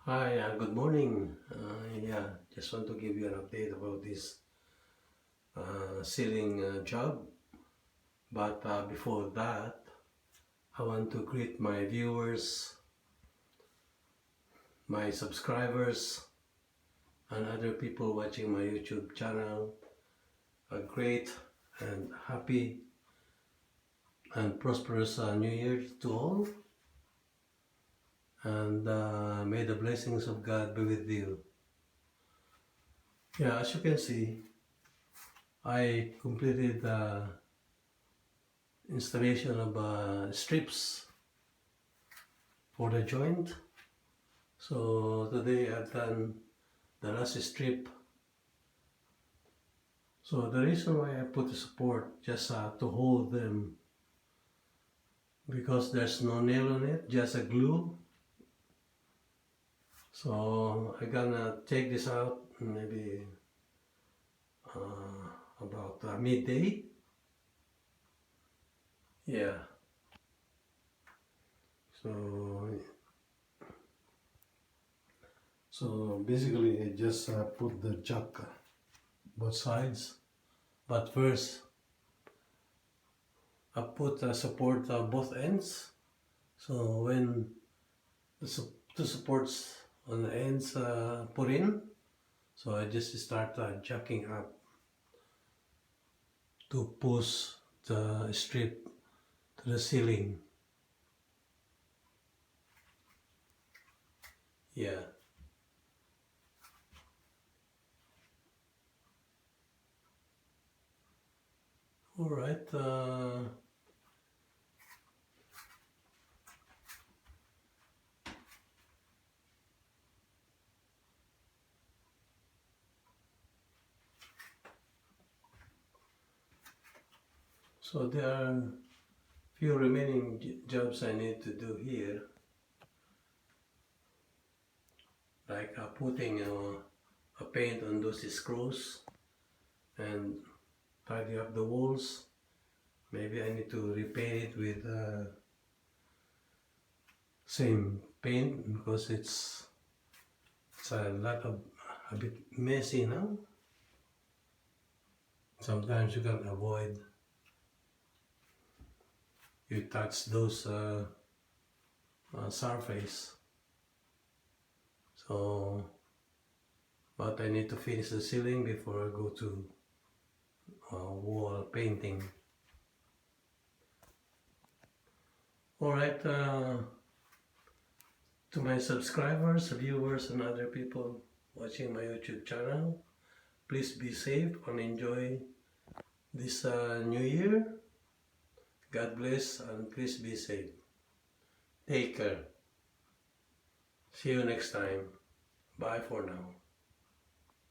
Hi, good morning. Just want to give you an update about this ceiling job. But before that, I want to greet my viewers, my subscribers, and other people watching my YouTube channel. A great and happy and prosperous New Year to all. And may the blessings of God be with you. Yeah, as you can see, I completed installation of strips for the joint. So today I've done the last strip. So the reason why I put the support just to hold them, because there's no nail on it, just a glue. So I'm gonna take this out maybe about midday. Yeah. So basically I just put the jack both sides, but first I put support both ends. So when the two supports on the ends put in, so I just start jacking up to push the strip to the ceiling. Yeah. All right. So there are few remaining jobs I need to do here, like putting a paint on those screws and tidy up the walls. Maybe I need to repaint it with same paint because it's a bit messy now. Sometimes you can avoid you touch those surface. So, but I need to finish the ceiling before I go to wall painting. Alright, to my subscribers, viewers, and other people watching my YouTube channel, please be safe and enjoy this new year. God bless and please be safe. Take care. See you next time. Bye for now.